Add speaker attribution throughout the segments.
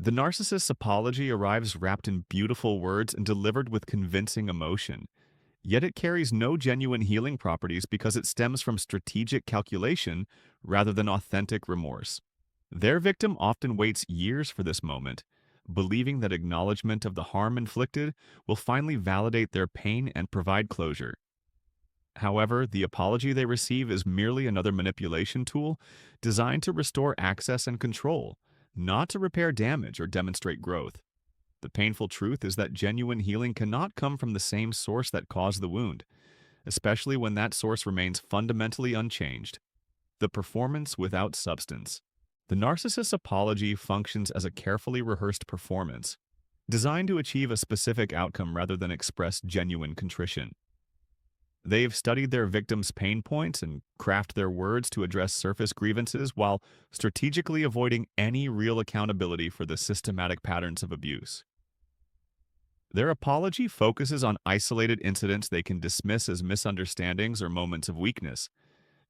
Speaker 1: The narcissist's apology arrives wrapped in beautiful words and delivered with convincing emotion. Yet it carries no genuine healing properties because it stems from strategic calculation rather than authentic remorse. Their victim often waits years for this moment, believing that acknowledgement of the harm inflicted will finally validate their pain and provide closure. However, the apology they receive is merely another manipulation tool designed to restore access and control, not to repair damage or demonstrate growth. The painful truth is that genuine healing cannot come from the same source that caused the wound, especially when that source remains fundamentally unchanged. The performance without substance. The narcissist's apology functions as a carefully rehearsed performance, designed to achieve a specific outcome rather than express genuine contrition. They've studied their victims' pain points and craft their words to address surface grievances while strategically avoiding any real accountability for the systematic patterns of abuse. Their apology focuses on isolated incidents they can dismiss as misunderstandings or moments of weakness,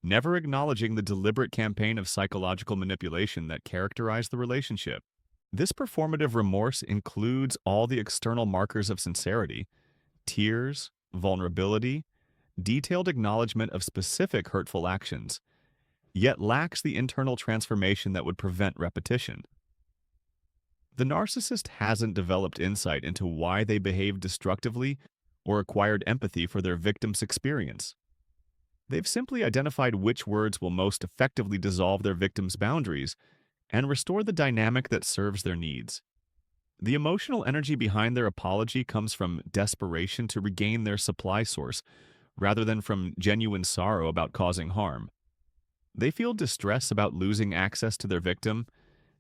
Speaker 1: never acknowledging the deliberate campaign of psychological manipulation that characterized the relationship. This performative remorse includes all the external markers of sincerity: tears, vulnerability, detailed acknowledgement of specific hurtful actions, yet lacks the internal transformation that would prevent repetition. The narcissist hasn't developed insight into why they behave destructively or acquired empathy for their victim's experience. They've simply identified which words will most effectively dissolve their victim's boundaries and restore the dynamic that serves their needs. The emotional energy behind their apology comes from desperation to regain their supply source, rather than from genuine sorrow about causing harm. They feel distress about losing access to their victim,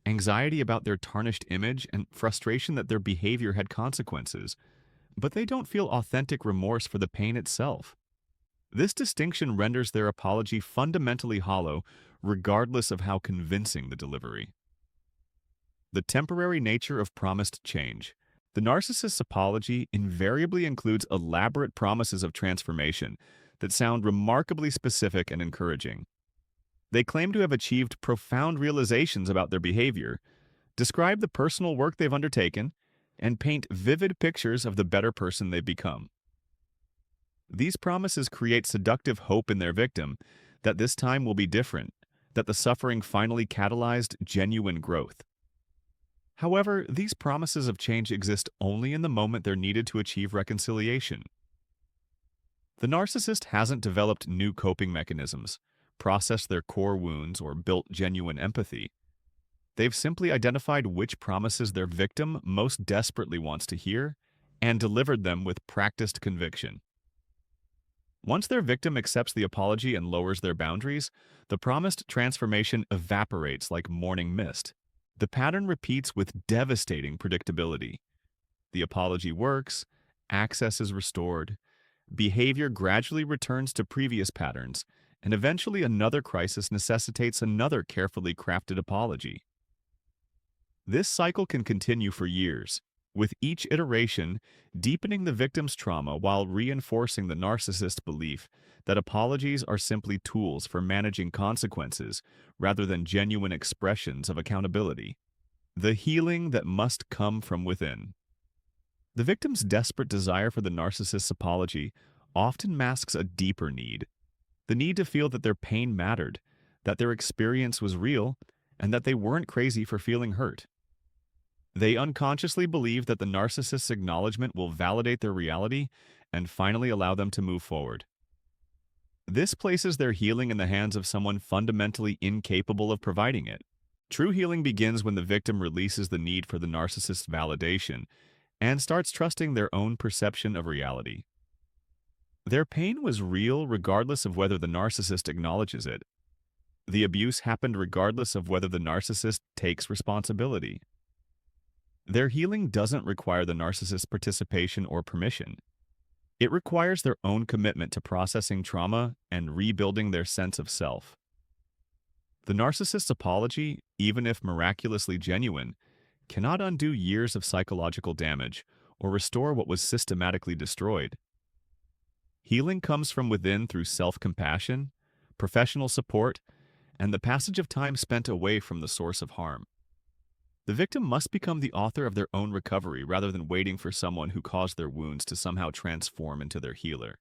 Speaker 1: anxiety about their tarnished image, and frustration that their behavior had consequences, but they don't feel authentic remorse for the pain itself. This distinction renders their apology fundamentally hollow, regardless of how convincing the delivery. The temporary nature of promised change. The narcissist's apology invariably includes elaborate promises of transformation that sound remarkably specific and encouraging. They claim to have achieved profound realizations about their behavior, describe the personal work they've undertaken, and paint vivid pictures of the better person they've become. These promises create seductive hope in their victim that this time will be different, that the suffering finally catalyzed genuine growth. However, these promises of change exist only in the moment they're needed to achieve reconciliation. The narcissist hasn't developed new coping mechanisms, processed their core wounds, or built genuine empathy. They've simply identified which promises their victim most desperately wants to hear and delivered them with practiced conviction. Once their victim accepts the apology and lowers their boundaries, the promised transformation evaporates like morning mist. The pattern repeats with devastating predictability. The apology works, access is restored, behavior gradually returns to previous patterns, and eventually another crisis necessitates another carefully crafted apology. This cycle can continue for years, with each iteration deepening the victim's trauma while reinforcing the narcissist's belief that apologies are simply tools for managing consequences rather than genuine expressions of accountability. The healing that must come from within. The victim's desperate desire for the narcissist's apology often masks a deeper need: the need to feel that their pain mattered, that their experience was real, and that they weren't crazy for feeling hurt. They unconsciously believe that the narcissist's acknowledgement will validate their reality and finally allow them to move forward. This places their healing in the hands of someone fundamentally incapable of providing it. True healing begins when the victim releases the need for the narcissist's validation and starts trusting their own perception of reality. Their pain was real regardless of whether the narcissist acknowledges it. The abuse happened regardless of whether the narcissist takes responsibility. Their healing doesn't require the narcissist's participation or permission. It requires their own commitment to processing trauma and rebuilding their sense of self. The narcissist's apology, even if miraculously genuine, cannot undo years of psychological damage or restore what was systematically destroyed. Healing comes from within through self-compassion, professional support, and the passage of time spent away from the source of harm. The victim must become the author of their own recovery rather than waiting for someone who caused their wounds to somehow transform into their healer.